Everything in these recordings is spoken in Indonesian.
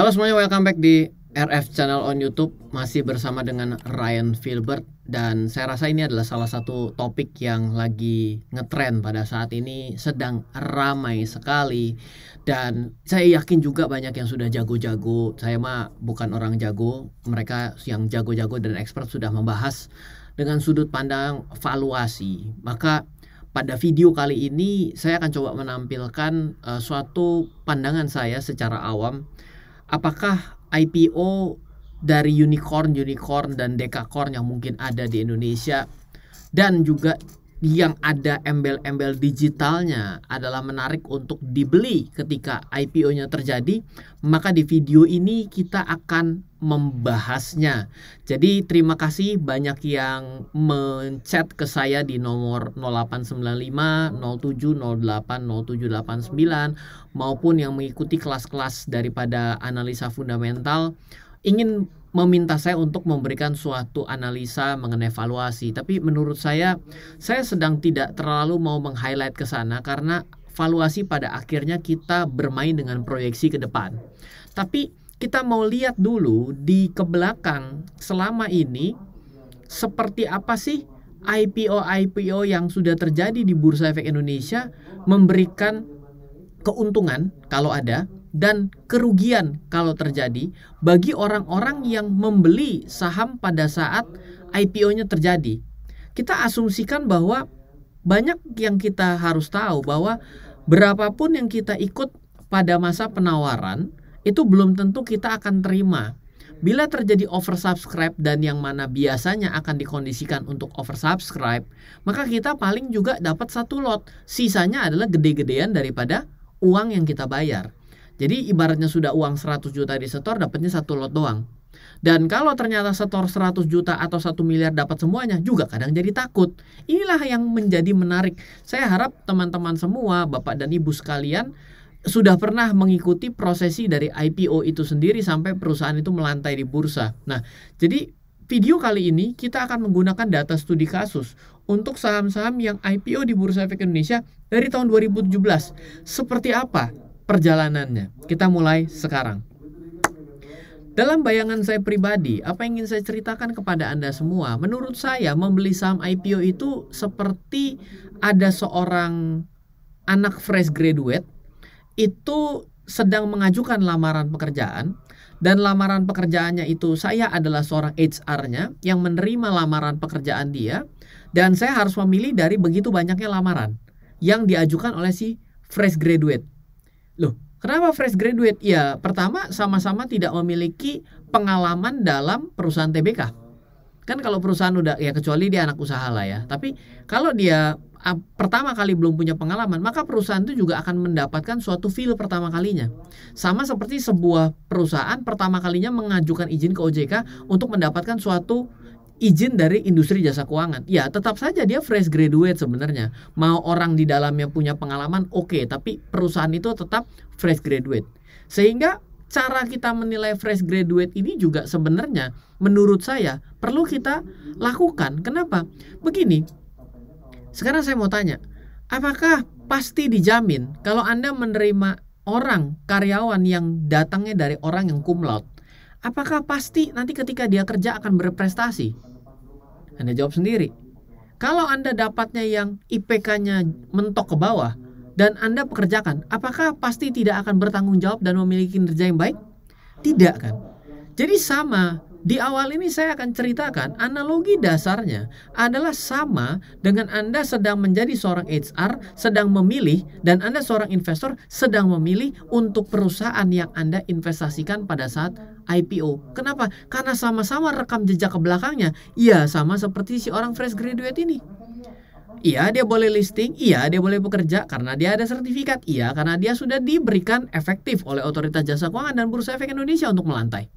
Halo semuanya, welcome back di RF Channel on YouTube. Masih bersama dengan Ryan Filbert. Dan saya rasa ini adalah salah satu topik yang lagi ngetren pada saat ini, sedang ramai sekali. Dan saya yakin juga banyak yang sudah jago-jago. Saya mah bukan orang jago. Mereka yang jago-jago dan expert sudah membahas dengan sudut pandang valuasi. Maka pada video kali ini saya akan coba menampilkan suatu pandangan saya secara awam. Apakah IPO dari unicorn dan dekakorn yang mungkin ada di Indonesia dan juga yang ada embel-embel digitalnya adalah menarik untuk dibeli ketika IPO-nya terjadi? Maka di video ini kita akan membahasnya. Jadi terima kasih banyak yang menchat ke saya di nomor 0895 0708 0789 maupun yang mengikuti kelas-kelas daripada analisa fundamental ingin meminta saya untuk memberikan suatu analisa mengenai valuasi. Tapi menurut saya sedang tidak terlalu mau meng-highlight ke sana karena valuasi pada akhirnya kita bermain dengan proyeksi ke depan. Tapi kita mau lihat dulu di kebelakang selama ini seperti apa sih IPO yang sudah terjadi di Bursa Efek Indonesia memberikan keuntungan kalau ada dan kerugian kalau terjadi bagi orang-orang yang membeli saham pada saat IPO-nya terjadi. Kita asumsikan bahwa banyak yang kita harus tahu bahwa berapapun yang kita ikut pada masa penawaran itu belum tentu kita akan terima. Bila terjadi oversubscribe dan yang mana biasanya akan dikondisikan untuk oversubscribe, maka kita paling juga dapat satu lot. Sisanya adalah gede-gedean daripada uang yang kita bayar. Jadi ibaratnya sudah uang 100 juta disetor, dapatnya satu lot doang. Dan kalau ternyata setor 100 juta atau 1 miliar dapat semuanya, juga kadang jadi takut. Inilah yang menjadi menarik. Saya harap teman-teman semua, Bapak dan Ibu sekalian, sudah pernah mengikuti prosesi dari IPO itu sendiri sampai perusahaan itu melantai di bursa. Nah, jadi video kali ini kita akan menggunakan data studi kasus untuk saham-saham yang IPO di Bursa Efek Indonesia dari tahun 2017. Seperti apa perjalanannya? Kita mulai sekarang. Dalam bayangan saya pribadi, apa yang ingin saya ceritakan kepada Anda semua, menurut saya membeli saham IPO itu seperti ada seorang anak fresh graduate itu sedang mengajukan lamaran pekerjaan, dan lamaran pekerjaannya itu saya adalah seorang HR-nya yang menerima lamaran pekerjaan dia, dan saya harus memilih dari begitu banyaknya lamaran yang diajukan oleh si fresh graduate. Loh, kenapa fresh graduate? Ya, pertama sama-sama tidak memiliki pengalaman dalam perusahaan TBK. Kan kalau perusahaan udah, ya kecuali dia anak usaha lah ya. Tapi kalau dia pertama kali belum punya pengalaman, maka perusahaan itu juga akan mendapatkan suatu feel pertama kalinya. Sama seperti sebuah perusahaan pertama kalinya mengajukan izin ke OJK untuk mendapatkan suatu izin dari industri jasa keuangan. Ya, tetap saja dia fresh graduate sebenarnya. Mau orang di dalamnya punya pengalaman, oke, tapi perusahaan itu tetap fresh graduate. Sehingga cara kita menilai fresh graduate ini juga sebenarnya menurut saya perlu kita lakukan. Kenapa? Begini, sekarang saya mau tanya, apakah pasti dijamin kalau Anda menerima orang, karyawan yang datangnya dari orang yang cum laude, apakah pasti nanti ketika dia kerja akan berprestasi? Anda jawab sendiri. Kalau Anda dapatnya yang IPK-nya mentok ke bawah dan Anda pekerjakan, apakah pasti tidak akan bertanggung jawab dan memiliki kinerja yang baik? Tidak kan? Jadi sama. Di awal ini saya akan ceritakan analogi dasarnya adalah sama dengan Anda sedang menjadi seorang HR, sedang memilih, dan Anda seorang investor sedang memilih untuk perusahaan yang Anda investasikan pada saat IPO. Kenapa? Karena sama-sama rekam jejak ke belakangnya. Ya, sama seperti si orang fresh graduate ini. Iya, dia boleh listing, iya dia boleh bekerja karena dia ada sertifikat, iya karena dia sudah diberikan efektif oleh Otoritas Jasa Keuangan dan Bursa Efek Indonesia untuk melantai.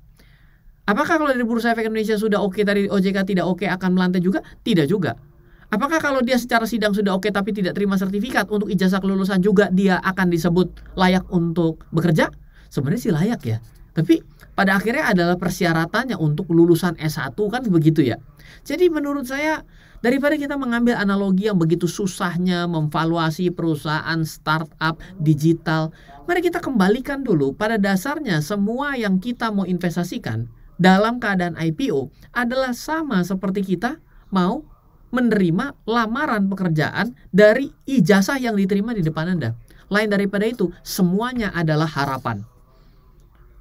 Apakah kalau dari Bursa Efek Indonesia sudah oke, tadi OJK tidak oke, akan melantai juga? Tidak juga. Apakah kalau dia secara sidang sudah oke tapi tidak terima sertifikat untuk ijazah kelulusan juga dia akan disebut layak untuk bekerja? Sebenarnya sih layak ya. Tapi pada akhirnya adalah persyaratannya untuk lulusan S1 kan begitu ya. Jadi menurut saya daripada kita mengambil analogi yang begitu susahnya memvaluasi perusahaan startup digital, mari kita kembalikan dulu pada dasarnya semua yang kita mau investasikan dalam keadaan IPO adalah sama seperti kita mau menerima lamaran pekerjaan dari ijazah yang diterima di depan Anda. Lain daripada itu, semuanya adalah harapan.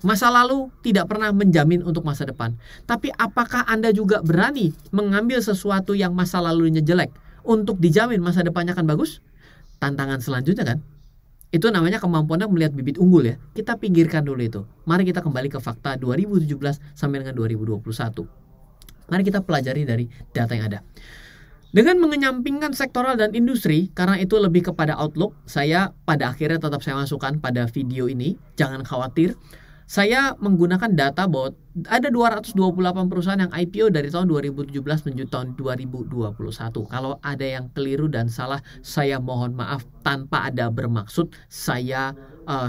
Masa lalu tidak pernah menjamin untuk masa depan. Tapi apakah Anda juga berani mengambil sesuatu yang masa lalunya jelek untuk dijamin masa depannya akan bagus? Tantangan selanjutnya kan? Itu namanya kemampuan melihat bibit unggul ya. Kita pinggirkan dulu itu. Mari kita kembali ke fakta 2017 sampai dengan 2021. Mari kita pelajari dari data yang ada. Dengan mengenyampingkan sektoral dan industri, karena itu lebih kepada outlook, saya pada akhirnya tetap saya masukkan pada video ini. Jangan khawatir. Saya menggunakan data bahwa ada 228 perusahaan yang IPO dari tahun 2017 menuju tahun 2021. Kalau ada yang keliru dan salah, saya mohon maaf tanpa ada bermaksud, saya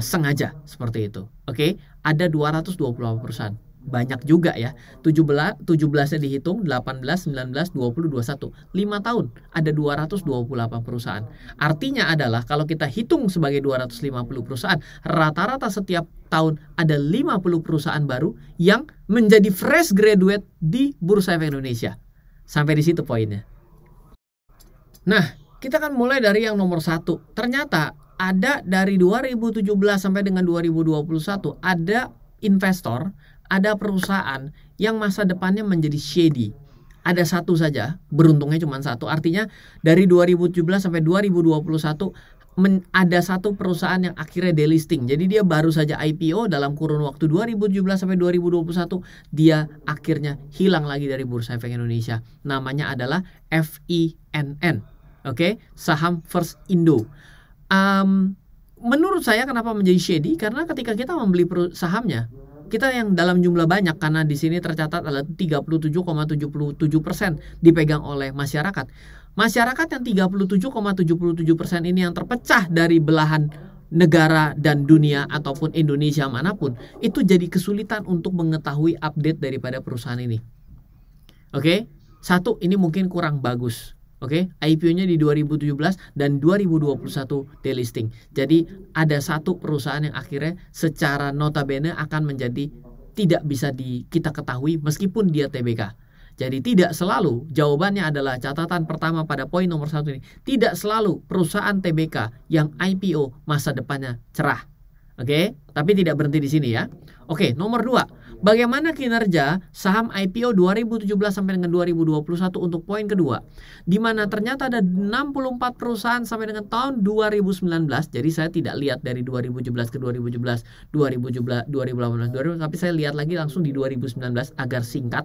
sengaja seperti itu. Oke, ada 228 perusahaan. Banyak juga ya. 17-nya dihitung, 18, 19, 20, 21. 5 tahun ada 228 perusahaan. Artinya adalah kalau kita hitung sebagai 250 perusahaan, rata-rata setiap tahun ada 50 perusahaan baru yang menjadi fresh graduate di Bursa Efek Indonesia. Sampai di situ poinnya. Nah, kita kan mulai dari yang nomor 1. Ternyata ada dari 2017 sampai dengan 2021 ada investor, ada perusahaan yang masa depannya menjadi shady. Ada satu saja, beruntungnya cuma satu. Artinya dari 2017 sampai 2021 ada satu perusahaan yang akhirnya delisting. Jadi dia baru saja IPO dalam kurun waktu 2017 sampai 2021, dia akhirnya hilang lagi dari Bursa Efek Indonesia. Namanya adalah FINN. Oke, saham First Indo. Menurut saya kenapa menjadi shady? Karena ketika kita membeli sahamnya, kita yang dalam jumlah banyak, karena di sini tercatat adalah 37,77% dipegang oleh masyarakat. Masyarakat yang 37,77% ini yang terpecah dari belahan negara dan dunia ataupun Indonesia manapun, itu jadi kesulitan untuk mengetahui update daripada perusahaan ini. Oke, satu, ini mungkin kurang bagus. Oke, IPO-nya di 2017 dan 2021 delisting. Jadi ada satu perusahaan yang akhirnya secara notabene akan menjadi tidak bisa kita ketahui meskipun dia TBK. Jadi tidak selalu, jawabannya adalah catatan pertama pada poin nomor 1 ini. Tidak selalu perusahaan TBK yang IPO masa depannya cerah. Oke, tapi tidak berhenti di sini ya. Oke, nomor 2. Bagaimana kinerja saham IPO 2017 sampai dengan 2021 untuk poin kedua, di mana ternyata ada 64 perusahaan sampai dengan tahun 2019. Jadi saya tidak lihat dari 2017 ke 2017, 2018, 2000, tapi saya lihat lagi langsung di 2019 agar singkat.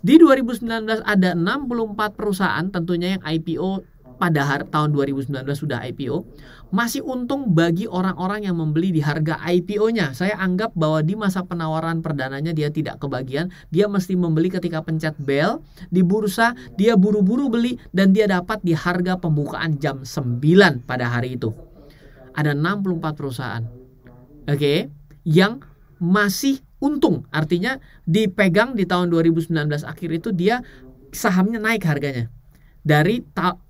Di 2019 ada 64 perusahaan tentunya yang IPO pada tahun 2019 sudah IPO. Masih untung bagi orang-orang yang membeli di harga IPO-nya. Saya anggap bahwa di masa penawaran perdananya dia tidak kebagian. Dia mesti membeli ketika pencet bell di bursa. Dia buru-buru beli dan dia dapat di harga pembukaan jam 9 pada hari itu. Ada 64 perusahaan. Oke, yang masih untung. Artinya dipegang di tahun 2019 akhir itu dia sahamnya naik harganya. Dari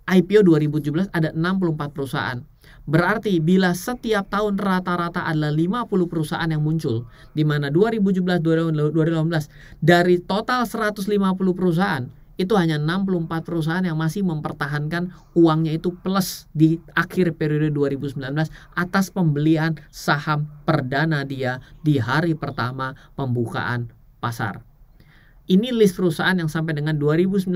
IPO 2017 ada 64 perusahaan. Berarti bila setiap tahun rata-rata adalah 50 perusahaan yang muncul, di mana 2017 2018 dari total 150 perusahaan itu hanya 64 perusahaan yang masih mempertahankan uangnya itu plus di akhir periode 2019 atas pembelian saham perdana dia di hari pertama pembukaan pasar. Ini list perusahaan yang sampai dengan 2019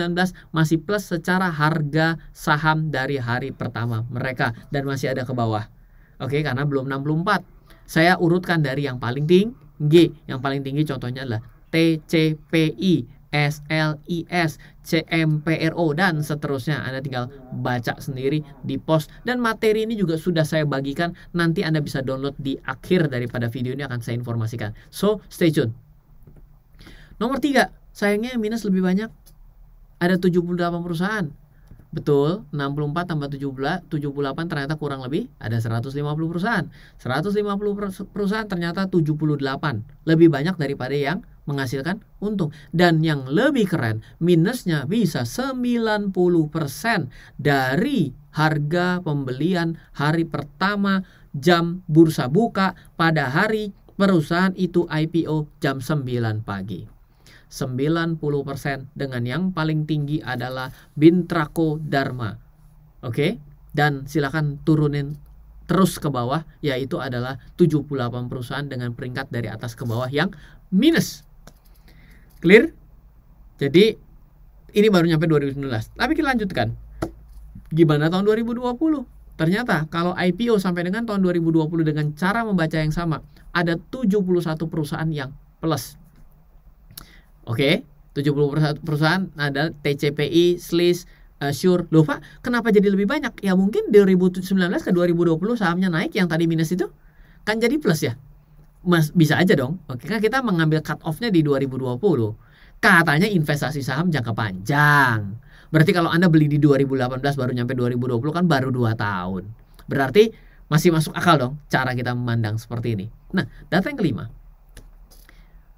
masih plus secara harga saham dari hari pertama mereka dan masih ada ke bawah. Oke, karena belum 64. Saya urutkan dari yang paling tinggi. Yang paling tinggi contohnya adalah TCPI, SLIS, CMPRO dan seterusnya. Anda tinggal baca sendiri di post, dan materi ini juga sudah saya bagikan. Nanti Anda bisa download di akhir daripada video ini akan saya informasikan. So, stay tune. Nomor 3, sayangnya yang minus lebih banyak. Ada 78 perusahaan. Betul, 64 tambah 78 ternyata kurang lebih ada 150 perusahaan. 150 perusahaan ternyata 78. Lebih banyak daripada yang menghasilkan untung. Dan yang lebih keren, minusnya bisa 90% dari harga pembelian hari pertama jam bursa buka pada hari perusahaan itu IPO jam 9 pagi. 90% dengan yang paling tinggi adalah Bintrako Dharma. Oke? Dan silakan turunin terus ke bawah, yaitu adalah 78 perusahaan dengan peringkat dari atas ke bawah yang minus. Clear? Jadi ini baru nyampe 2019. Tapi kita lanjutkan. Gimana tahun 2020? Ternyata kalau IPO sampai dengan tahun 2020 dengan cara membaca yang sama, ada 71 perusahaan yang plus. Oke, 71 perusahaan ada TCPI, SLIS, Sure. Loh Pak, kenapa jadi lebih banyak? Ya mungkin 2019 ke 2020 sahamnya naik, yang tadi minus itu kan jadi plus ya. Bisa aja dong. Oke, kan kita mengambil cut off-nya di 2020. Katanya investasi saham jangka panjang. Berarti kalau Anda beli di 2018 baru nyampe 2020 kan baru 2 tahun. Berarti masih masuk akal dong cara kita memandang seperti ini. Nah, data yang kelima.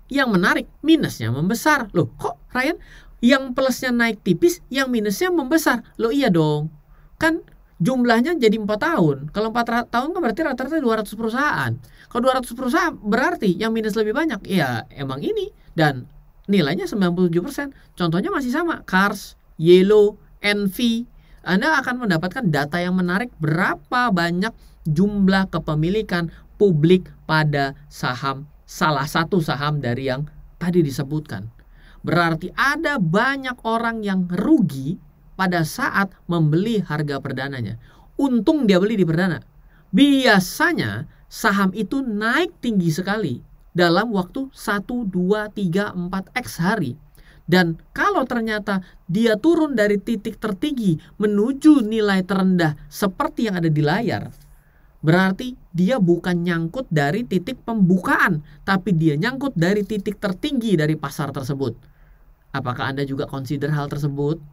Yang menarik, minusnya membesar. Loh, kok Ryan? Yang plusnya naik tipis, yang minusnya membesar. Loh iya dong. Kan jumlahnya jadi 4 tahun. Kalau 4 tahun kan berarti rata-rata 200 perusahaan. Kalau 200 perusahaan berarti yang minus lebih banyak. Ya emang ini. Dan nilainya 97%. Contohnya masih sama. Cars, Yellow, NV. Anda akan mendapatkan data yang menarik berapa banyak jumlah kepemilikan publik pada saham, salah satu saham dari yang tadi disebutkan. Berarti ada banyak orang yang rugi pada saat membeli harga perdananya. Untung dia beli di perdana. Biasanya saham itu naik tinggi sekali dalam waktu 1, 2, 3, 4x hari. Dan kalau ternyata dia turun dari titik tertinggi menuju nilai terendah seperti yang ada di layar, berarti dia bukan nyangkut dari titik pembukaan, tapi dia nyangkut dari titik tertinggi dari pasar tersebut. Apakah Anda juga consider hal tersebut?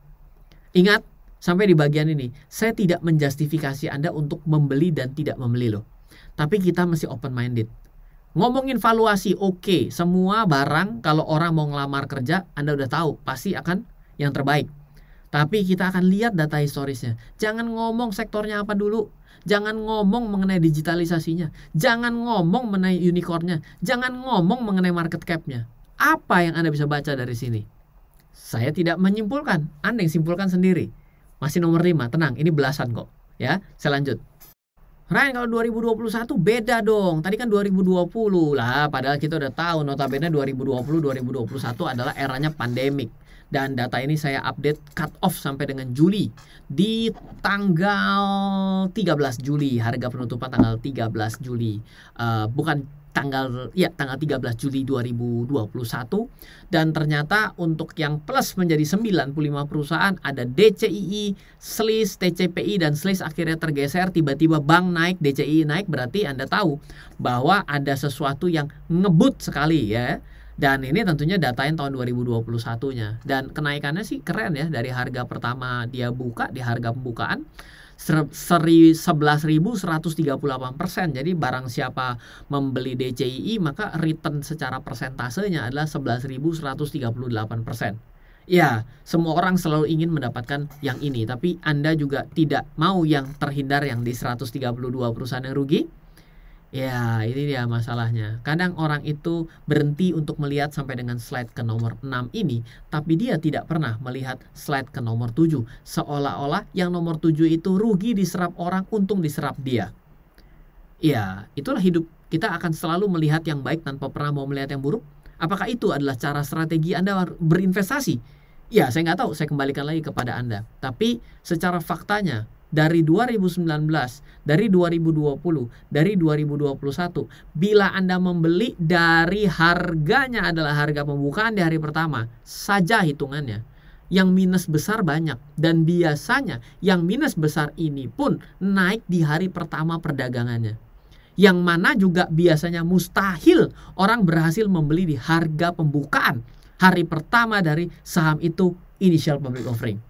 Ingat, sampai di bagian ini, saya tidak menjustifikasi Anda untuk membeli dan tidak membeli loh. Tapi kita masih open-minded. Ngomongin valuasi, oke. Semua barang kalau orang mau ngelamar kerja, Anda udah tahu, pasti akan yang terbaik. Tapi kita akan lihat data historisnya. Jangan ngomong sektornya apa dulu. Jangan ngomong mengenai digitalisasinya. Jangan ngomong mengenai unicornnya. Jangan ngomong mengenai market cap-nya. Apa yang Anda bisa baca dari sini? Saya tidak menyimpulkan. Anda yang simpulkan sendiri. Masih nomor 5. Tenang, ini belasan kok. Ya, saya lanjut. Ryan, kalau 2021 beda dong. Tadi kan 2020 lah. Padahal kita udah tahu notabene 2020-2021 adalah eranya pandemik. Dan data ini saya update cut off sampai dengan Juli. Di tanggal 13 Juli. Harga penutupan tanggal 13 Juli. Tanggal 13 Juli 2021. Dan ternyata untuk yang plus menjadi 95 perusahaan ada DCII, SLIS, TCPI, dan SLIS akhirnya tergeser. Tiba-tiba bank naik, DCII naik, berarti Anda tahu bahwa ada sesuatu yang ngebut sekali ya. Dan ini tentunya datain tahun 2021-nya. Dan kenaikannya sih keren ya. Dari harga pertama dia buka, di harga pembukaan 11.138%. Jadi barang siapa membeli DCII maka return secara persentasenya adalah 11.138%. Ya, semua orang selalu ingin mendapatkan yang ini, tapi Anda juga tidak mau yang terhindar yang di 132 perusahaan yang rugi. Ya, ini dia masalahnya. Kadang orang itu berhenti untuk melihat sampai dengan slide ke nomor 6 ini, tapi dia tidak pernah melihat slide ke nomor 7. Seolah-olah yang nomor 7 itu rugi diserap orang, untung diserap dia. Ya, itulah hidup. Kita akan selalu melihat yang baik tanpa pernah mau melihat yang buruk. Apakah itu adalah cara strategi Anda berinvestasi? Ya, saya nggak tahu. Saya kembalikan lagi kepada Anda. Tapi secara faktanya, dari 2019, dari 2020, dari 2021, bila Anda membeli dari harganya adalah harga pembukaan di hari pertama saja hitungannya, yang minus besar banyak. Dan biasanya yang minus besar ini pun naik di hari pertama perdagangannya. Yang mana juga biasanya mustahil orang berhasil membeli di harga pembukaan hari pertama dari saham itu initial public offering.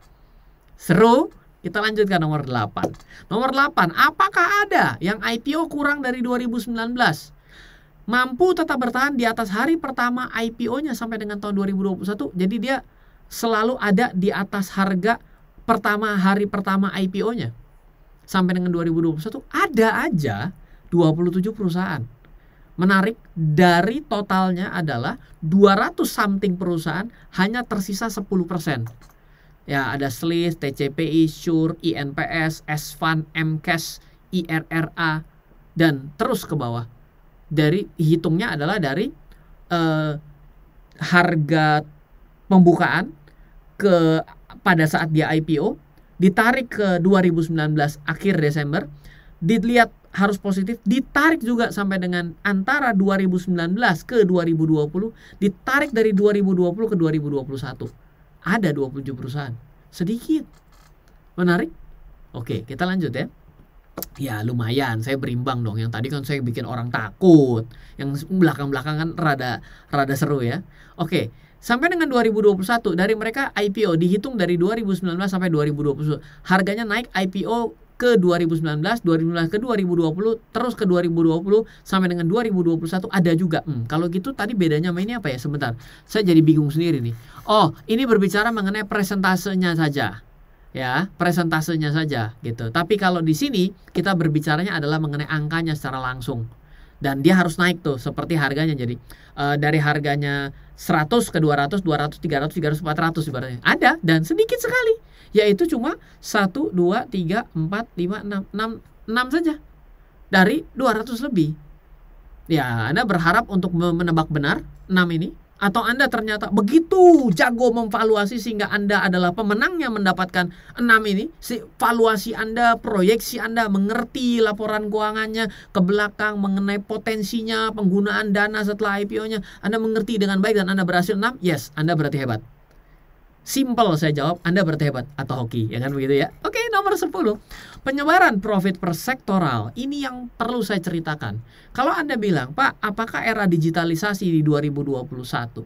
Seru? Kita lanjutkan nomor 8. Nomor 8, apakah ada yang IPO kurang dari 2019? Mampu tetap bertahan di atas hari pertama IPO-nya sampai dengan tahun 2021. Jadi dia selalu ada di atas harga hari pertama IPO-nya sampai dengan 2021. Ada aja 27 perusahaan. Menarik, dari totalnya adalah 200 something perusahaan hanya tersisa 10%. Ya, ada SLIS, TCPI, SURE, INPS, S-Fund, MCAS, IRRA, dan terus ke bawah. Dari hitungnya adalah dari harga pembukaan pada saat dia IPO, ditarik ke 2019 akhir Desember, dilihat harus positif, ditarik juga sampai dengan antara 2019 ke 2020, ditarik dari 2020 ke 2021. Ada 27 perusahaan. Sedikit. Menarik? Oke, kita lanjut ya. Ya lumayan, saya berimbang dong. Yang tadi kan saya bikin orang takut. Yang belakang-belakang kan rada seru ya. Oke, sampai dengan 2021 dari mereka IPO dihitung dari 2019 sampai 2020. Harganya naik IPO ke 2019 ke 2020, terus ke 2020 sampai dengan 2021 ada juga. Kalau gitu tadi bedanya sama ini apa ya? Sebentar. Saya jadi bingung sendiri nih. Oh, ini berbicara mengenai presentasenya saja. Ya, presentasenya saja gitu. Tapi kalau di sini kita berbicaranya adalah mengenai angkanya secara langsung. Dan dia harus naik tuh seperti harganya. Jadi dari harganya 100 ke 200, 200, 300, 300, 400 ibaratnya. Ada dan sedikit sekali. Yaitu cuma 1, 2, 3, 4, 5, 6 saja. Dari 200 lebih. Ya, Anda berharap untuk menebak benar 6 ini? Atau Anda ternyata begitu jago memvaluasi sehingga Anda adalah pemenangnya mendapatkan 6 ini. Valuasi Anda, proyeksi Anda, mengerti laporan keuangannya ke belakang mengenai potensinya, penggunaan dana setelah IPO-nya. Anda mengerti dengan baik dan Anda berhasil 6, yes, Anda berarti hebat. Simple saya jawab, Anda berarti hebat atau hoki, ya kan begitu ya. Oke, nomor 10. Penyebaran profit per sektoral. Ini yang perlu saya ceritakan. Kalau Anda bilang, Pak, apakah era digitalisasi di 2021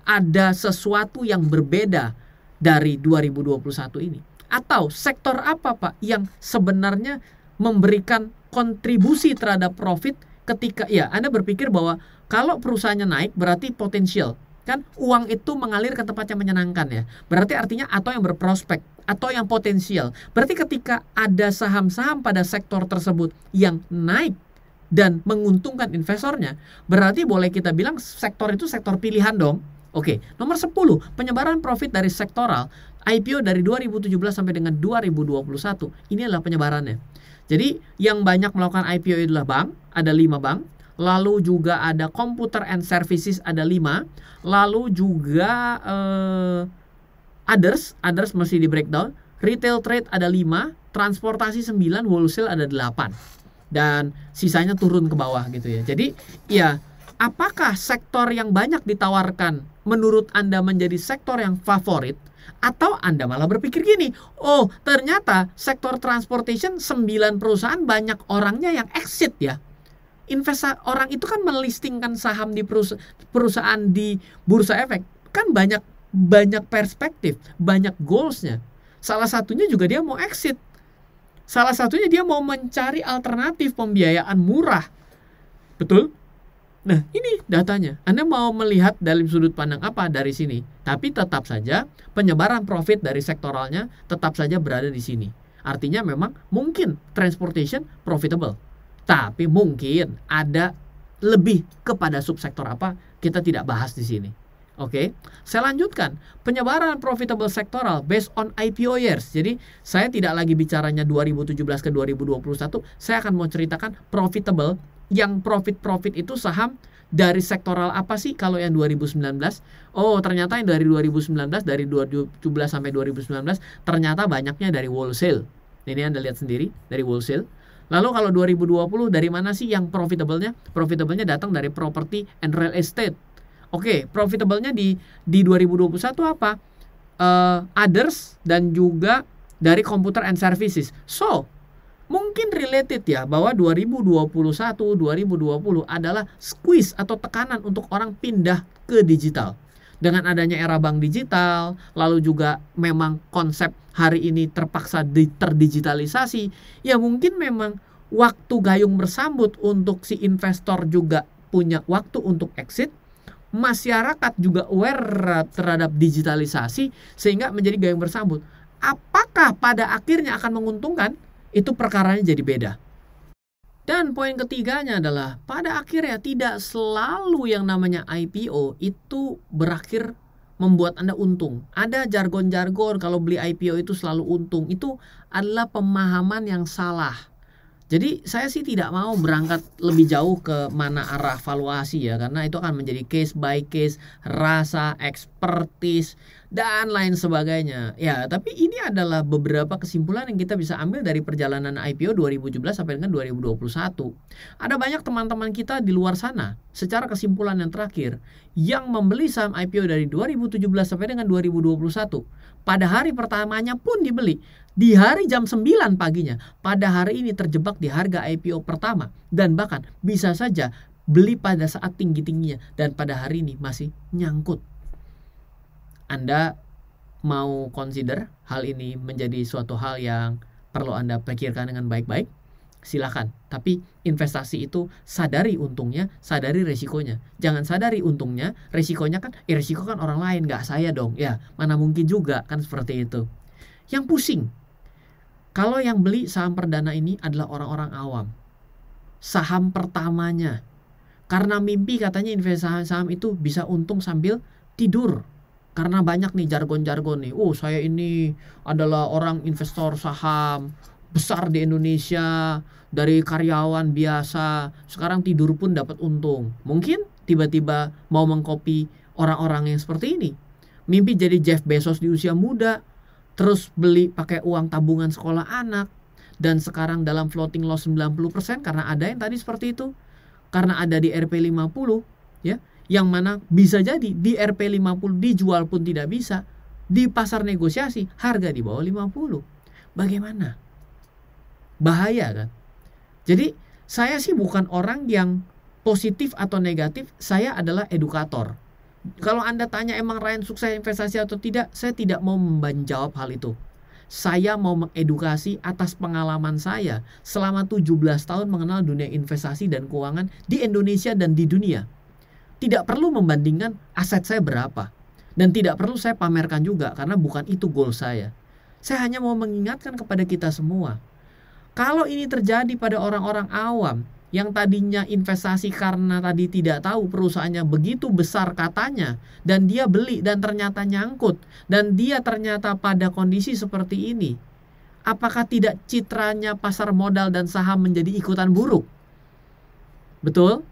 ada sesuatu yang berbeda dari 2021 ini? Atau sektor apa, Pak, yang sebenarnya memberikan kontribusi terhadap profit ketika, ya Anda berpikir bahwa kalau perusahaannya naik berarti potensial. Kan uang itu mengalir ke tempat yang menyenangkan ya. Berarti artinya atau yang berprospek atau yang potensial. Berarti ketika ada saham-saham pada sektor tersebut yang naik dan menguntungkan investornya, berarti boleh kita bilang sektor itu sektor pilihan dong. Oke, nomor 10, penyebaran profit dari sektoral IPO dari 2017 sampai dengan 2021. Ini adalah penyebarannya. Jadi yang banyak melakukan IPO adalah bank, ada 5 bank. Lalu juga ada computer and services ada 5. Lalu juga others mesti di breakdown. Retail trade ada 5. Transportasi 9. Wholesale ada 8. Dan sisanya turun ke bawah gitu ya. Jadi ya, apakah sektor yang banyak ditawarkan menurut Anda menjadi sektor yang favorit? Atau Anda malah berpikir gini, oh ternyata sektor transportation 9 perusahaan banyak orangnya yang exit ya. Orang itu kan melistingkan saham di perusahaan di bursa efek, kan banyak perspektif, banyak goalsnya. Salah satunya juga dia mau exit, salah satunya dia mau mencari alternatif pembiayaan murah, betul? Nah ini datanya. Anda mau melihat dalam sudut pandang apa dari sini? Tapi tetap saja penyebaran profit dari sektoralnya tetap saja berada di sini. Artinya memang mungkin transportation profitable. Tapi mungkin ada lebih kepada subsektor apa, kita tidak bahas di sini. Oke, saya lanjutkan. Penyebaran profitable sektoral based on IPO years. Jadi saya tidak lagi bicaranya 2017 ke 2021. Saya akan mau ceritakan profitable. Yang profit itu saham dari sektoral apa sih kalau yang 2019? Oh ternyata yang dari 2019, dari 2017 sampai 2019 ternyata banyaknya dari wholesale. Ini Anda lihat sendiri, dari wholesale. Lalu kalau 2020 dari mana sih yang profitable-nya? Profitable-nya datang dari property and real estate. Oke, profitable-nya di 2021 apa? Others dan juga dari computer and services. So, mungkin related ya bahwa 2021, 2020 adalah squeeze atau tekanan untuk orang pindah ke digital. Dengan adanya era bank digital, lalu juga memang konsep hari ini terpaksa terdigitalisasi, ya mungkin memang waktu gayung bersambut untuk si investor juga punya waktu untuk exit, masyarakat juga aware terhadap digitalisasi sehingga menjadi gayung bersambut. Apakah pada akhirnya akan menguntungkan? Itu perkaranya jadi beda. Dan poin ketiganya adalah pada akhirnya tidak selalu yang namanya IPO itu berakhir membuat Anda untung. Ada jargon-jargon kalau beli IPO itu selalu untung. Itu adalah pemahaman yang salah. Jadi saya sih tidak mau berangkat lebih jauh ke mana arah valuasi ya, karena itu akan menjadi case by case, rasa, expertise, dan lain sebagainya. Ya, tapi ini adalah beberapa kesimpulan yang kita bisa ambil dari perjalanan IPO 2017 sampai dengan 2021. Ada banyak teman-teman kita di luar sana, secara kesimpulan yang terakhir, yang membeli saham IPO dari 2017 sampai dengan 2021. Pada hari pertamanya pun dibeli. Di hari jam 9 paginya, pada hari ini terjebak di harga IPO pertama. Dan bahkan bisa saja beli pada saat tinggi-tingginya. Dan pada hari ini masih nyangkut. Anda mau consider hal ini menjadi suatu hal yang perlu Anda pikirkan dengan baik-baik? Silakan. Tapi investasi itu sadari untungnya, sadari resikonya. Jangan sadari untungnya, resikonya kan, resiko kan orang lain, gak saya dong. Ya, mana mungkin juga kan seperti itu. Yang pusing, kalau yang beli saham perdana ini adalah orang-orang awam. Saham pertamanya. Karena mimpi katanya investasi saham itu bisa untung sambil tidur. Karena banyak nih jargon-jargon nih. Oh, saya ini adalah orang investor saham besar di Indonesia, dari karyawan biasa, sekarang tidur pun dapat untung. Mungkin tiba-tiba mau mengcopy orang-orang yang seperti ini. Mimpi jadi Jeff Bezos di usia muda, terus beli pakai uang tabungan sekolah anak, dan sekarang dalam floating loss 90% karena ada yang tadi seperti itu. Karena ada di RP50, ya, yang mana bisa jadi di RP50 dijual pun tidak bisa, di pasar negosiasi harga di bawah 50. Bagaimana? Bahaya kan? Jadi saya sih bukan orang yang positif atau negatif, saya adalah edukator. Kalau Anda tanya emang Ryan sukses investasi atau tidak, saya tidak mau menjawab hal itu. Saya mau mengedukasi atas pengalaman saya selama 17 tahun mengenal dunia investasi dan keuangan di Indonesia dan di dunia. Tidak perlu membandingkan aset saya berapa. Dan tidak perlu saya pamerkan juga karena bukan itu goal saya. Saya hanya mau mengingatkan kepada kita semua. Kalau ini terjadi pada orang-orang awam yang tadinya investasi karena tadi tidak tahu perusahaannya begitu besar katanya, dan dia beli dan ternyata nyangkut, dan dia ternyata pada kondisi seperti ini, apakah tidak citranya pasar modal dan saham menjadi ikutan buruk? Betul?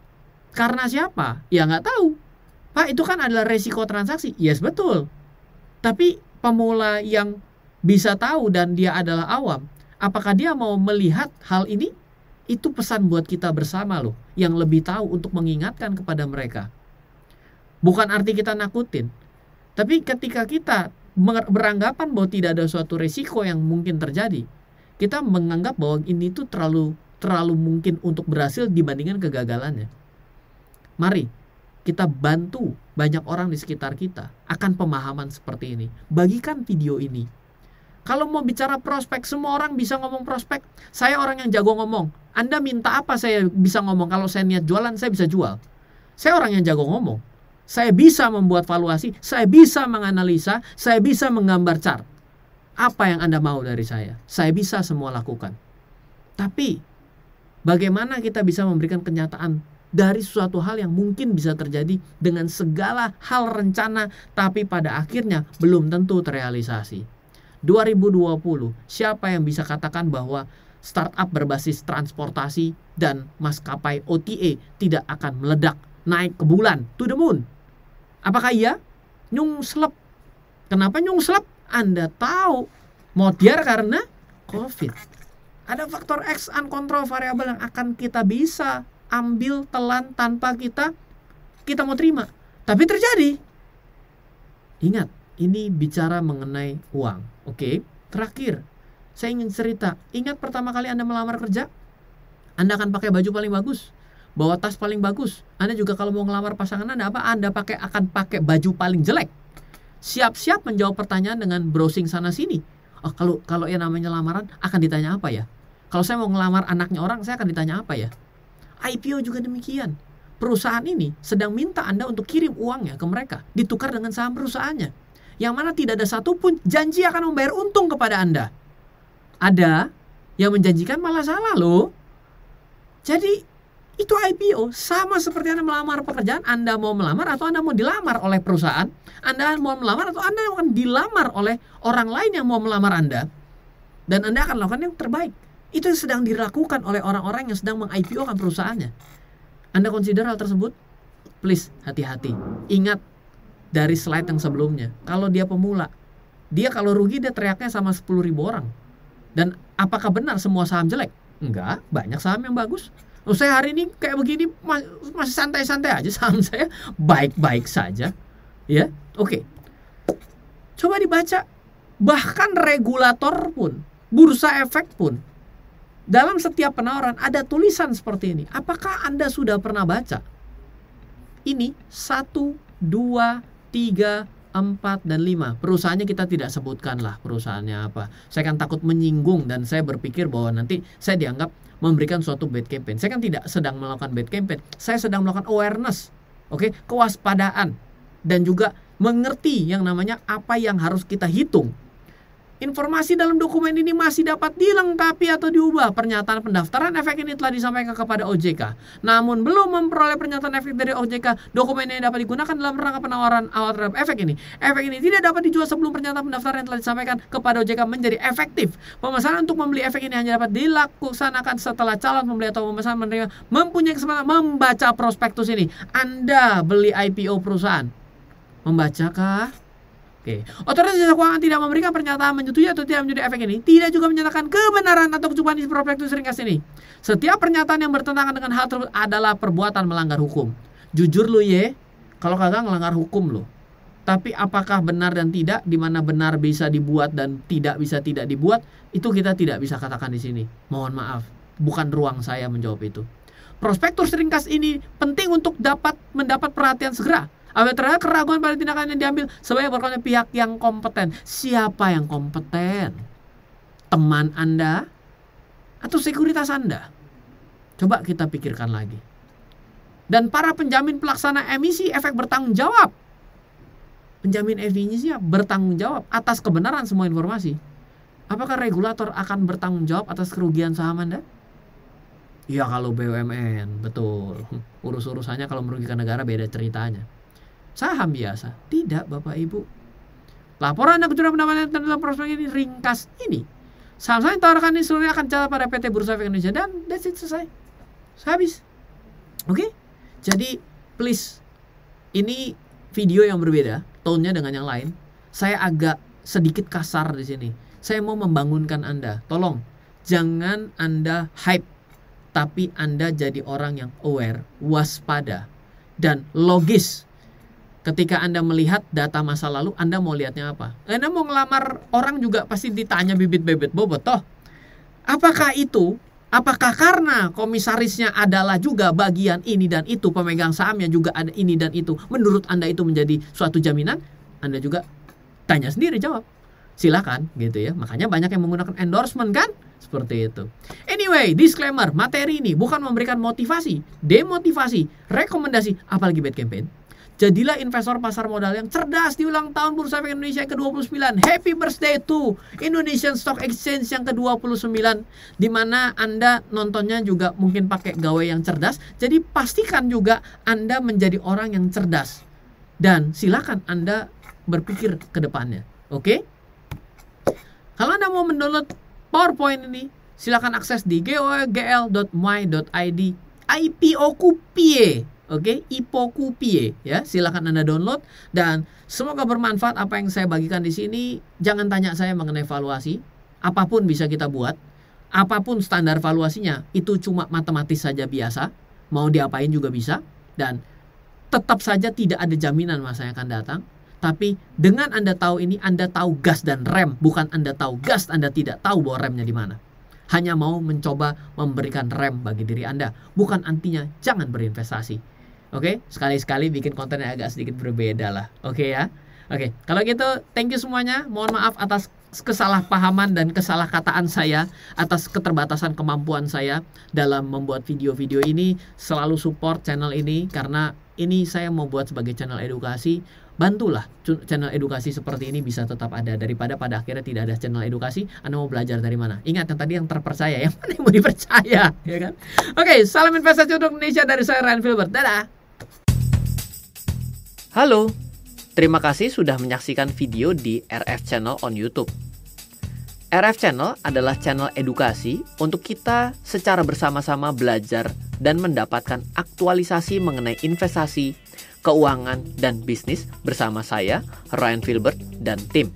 Karena siapa? Ya nggak tahu. Pak, itu kan adalah resiko transaksi. Yes, betul. Tapi pemula yang bisa tahu dan dia adalah awam, apakah dia mau melihat hal ini? Itu pesan buat kita bersama loh, yang lebih tahu untuk mengingatkan kepada mereka. Bukan arti kita nakutin, tapi ketika kita beranggapan bahwa tidak ada suatu resiko yang mungkin terjadi, kita menganggap bahwa ini tuh terlalu mungkin untuk berhasil dibandingkan kegagalannya. Mari kita bantu banyak orang di sekitar kita akan pemahaman seperti ini. Bagikan video ini. Kalau mau bicara prospek, semua orang bisa ngomong prospek. Saya orang yang jago ngomong. Anda minta apa saya bisa ngomong? Kalau saya niat jualan, saya bisa jual. Saya orang yang jago ngomong. Saya bisa membuat valuasi, saya bisa menganalisa, saya bisa menggambar chart. Apa yang Anda mau dari saya? Saya bisa semua lakukan. Tapi bagaimana kita bisa memberikan kenyataan dari suatu hal yang mungkin bisa terjadi dengan segala hal rencana, tapi pada akhirnya belum tentu terrealisasi. 2020, siapa yang bisa katakan bahwa startup berbasis transportasi dan maskapai OTA tidak akan meledak naik ke bulan, to the moon? Apakah iya? Nyungslep. Kenapa nyungslep? Anda tahu, modiar karena COVID. Ada faktor X uncontrolled variable yang akan kita bisa ambil telan tanpa kita mau terima. Tapi terjadi. Ingat, ini bicara mengenai uang. Oke, terakhir saya ingin cerita. Ingat pertama kali Anda melamar kerja, Anda akan pakai baju paling bagus, bawa tas paling bagus. Anda juga kalau mau ngelamar pasangan Anda apa? Anda akan pakai baju paling jelek. Siap-siap menjawab pertanyaan dengan browsing sana sini. Oh, kalau yang namanya lamaran akan ditanya apa ya? Kalau saya mau ngelamar anaknya orang, saya akan ditanya apa ya? IPO juga demikian. Perusahaan ini sedang minta Anda untuk kirim uangnya ke mereka, ditukar dengan saham perusahaannya. Yang mana tidak ada satupun janji akan membayar untung kepada Anda. Ada yang menjanjikan malah salah loh. Jadi itu IPO sama seperti Anda melamar pekerjaan. Anda mau melamar atau Anda mau dilamar oleh perusahaan. Anda mau melamar atau Anda akan dilamar oleh orang lain yang mau melamar Anda. Dan Anda akan lakukan yang terbaik. Itu yang sedang dilakukan oleh orang-orang yang sedang meng-IPO-kan perusahaannya. Anda consider hal tersebut? Please, hati-hati. Ingat dari slide yang sebelumnya. Kalau dia pemula, dia kalau rugi dia teriaknya sama 10.000 orang. Dan apakah benar semua saham jelek? Enggak, banyak saham yang bagus. Saya hari ini kayak begini masih santai-santai aja, saham saya baik-baik saja. Ya, oke. Coba dibaca. Bahkan regulator pun, bursa efek pun, dalam setiap penawaran ada tulisan seperti ini. Apakah Anda sudah pernah baca? Ini 1, 2, 3, 4, dan 5. Perusahaannya kita tidak sebutkan lah perusahaannya apa. Saya kan takut menyinggung dan saya berpikir bahwa nanti saya dianggap memberikan suatu bad campaign. Saya kan tidak sedang melakukan bad campaign. Saya sedang melakukan awareness. Oke, kewaspadaan. Dan juga mengerti yang namanya apa yang harus kita hitung. Informasi dalam dokumen ini masih dapat dilengkapi atau diubah. Pernyataan pendaftaran efek ini telah disampaikan kepada OJK. Namun belum memperoleh pernyataan efek dari OJK. Dokumen ini dapat digunakan dalam rangka penawaran awal terhadap efek ini. Efek ini tidak dapat dijual sebelum pernyataan pendaftaran yang telah disampaikan kepada OJK menjadi efektif. Pemesanan untuk membeli efek ini hanya dapat dilaksanakan setelah calon pembeli atau pemesan menerima mempunyai kesempatan membaca prospektus ini. Anda beli IPO perusahaan, membacakah? Oke. Otoritas jasa keuangan tidak memberikan pernyataan menyetujui atau tidak menyetujui efek ini. Tidak juga menyatakan kebenaran atau kecukupan isi prospektus ringkas ini. Setiap pernyataan yang bertentangan dengan hal tersebut adalah perbuatan melanggar hukum. Jujur lu ye, kalau kagak ngelanggar hukum lu. Tapi apakah benar dan tidak, di mana benar bisa dibuat dan tidak bisa tidak dibuat, itu kita tidak bisa katakan di sini. Mohon maaf, bukan ruang saya menjawab itu. Prospektus ringkas ini penting untuk mendapat perhatian segera. Apabila terdapat keraguan pada tindakan yang diambil, sebaiknya berkontak pihak yang kompeten. Siapa yang kompeten? Teman Anda atau sekuritas Anda? Coba kita pikirkan lagi. Dan para penjamin pelaksana emisi efek bertanggung jawab. Penjamin emisi bertanggung jawab atas kebenaran semua informasi. Apakah regulator akan bertanggung jawab atas kerugian saham Anda? Ya kalau BUMN, betul. Urus-urusannya kalau merugikan negara beda ceritanya. Saham biasa, tidak Bapak Ibu. Laporan dan kecurangan pendapatan dalam prospek ini ringkas ini. Saham-saham yang ditawarkan ini seluruhnya akan catat pada PT Bursa Efek Indonesia dan that's it, selesai. Habis. Oke? Jadi please, ini video yang berbeda, tone-nya dengan yang lain. Saya agak sedikit kasar di sini. Saya mau membangunkan Anda. Tolong jangan Anda hype, tapi Anda jadi orang yang aware, waspada, dan logis. Ketika Anda melihat data masa lalu, Anda mau lihatnya apa? Anda mau ngelamar orang juga pasti ditanya bibit-bibit bobot toh. Apakah karena komisarisnya adalah juga bagian ini dan itu, pemegang sahamnya juga ada ini dan itu, menurut Anda itu menjadi suatu jaminan? Anda juga tanya sendiri, jawab. Silakan gitu ya. Makanya banyak yang menggunakan endorsement kan? Seperti itu. Anyway, disclaimer, materi ini bukan memberikan motivasi, demotivasi, rekomendasi, apalagi bad campaign. Jadilah investor pasar modal yang cerdas di ulang tahun Bursa Efek Indonesia yang ke-29. Happy birthday to Indonesian Stock Exchange yang ke-29. Dimana Anda nontonnya juga mungkin pakai gawe yang cerdas. Jadi pastikan juga Anda menjadi orang yang cerdas. Dan silakan Anda berpikir ke depannya. Oke? Kalau Anda mau mendownload PowerPoint ini, silakan akses di gogl.my.id IPO Kupie. Oke, Ipokupie ya. Silakan Anda download dan semoga bermanfaat apa yang saya bagikan di sini. Jangan tanya saya mengenai valuasi. Apapun bisa kita buat. Apapun standar valuasinya, itu cuma matematis saja biasa. Mau diapain juga bisa dan tetap saja tidak ada jaminan masa yang akan datang. Tapi dengan Anda tahu ini, Anda tahu gas dan rem, bukan Anda tahu gas, Anda tidak tahu bahwa remnya di mana. hanya mau mencoba memberikan rem bagi diri Anda. Bukan antinya jangan berinvestasi. Oke, sekali-sekali bikin konten yang agak sedikit berbeda lah. Oke ya. Oke, kalau gitu thank you semuanya. Mohon maaf atas kesalahpahaman dan kesalahkataan saya, atas keterbatasan kemampuan saya dalam membuat video-video ini. Selalu support channel ini karena ini saya mau buat sebagai channel edukasi. Bantulah channel edukasi seperti ini bisa tetap ada, daripada pada akhirnya tidak ada channel edukasi. Anda mau belajar dari mana? Ingat yang tadi yang terpercaya, yang mana yang mau dipercaya, ya kan? Oke, salam investasi untuk Indonesia dari saya Ryan Filbert. Dadah. Halo, terima kasih sudah menyaksikan video di RF Channel on YouTube. RF Channel adalah channel edukasi untuk kita secara bersama-sama belajar dan mendapatkan aktualisasi mengenai investasi, keuangan, dan bisnis bersama saya, Ryan Filbert, dan tim.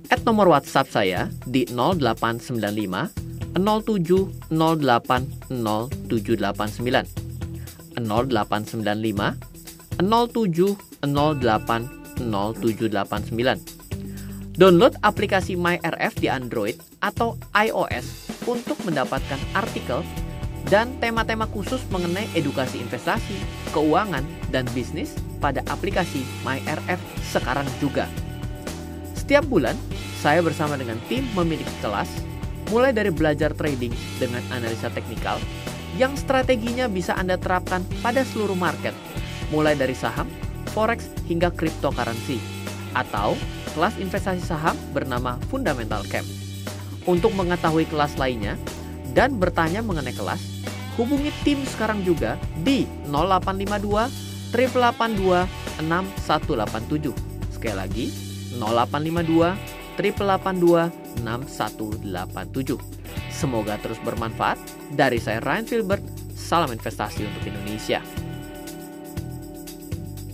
Add nomor WhatsApp saya di 0895 07 08 0789 0895 07 08 0789. Download aplikasi MyRF di Android atau iOS untuk mendapatkan artikel dan tema-tema khusus mengenai edukasi investasi, keuangan, dan bisnis pada aplikasi MyRF sekarang juga. Setiap bulan, saya bersama dengan tim memiliki kelas, mulai dari belajar trading dengan analisa teknikal, yang strateginya bisa Anda terapkan pada seluruh market, mulai dari saham, forex, hingga cryptocurrency, atau kelas investasi saham bernama Fundamental Camp. Untuk mengetahui kelas lainnya dan bertanya mengenai kelas, hubungi tim sekarang juga di 0852 882 6187. Sekali lagi, 0852 882 6187. Semoga terus bermanfaat. Dari saya Ryan Filbert, salam investasi untuk Indonesia.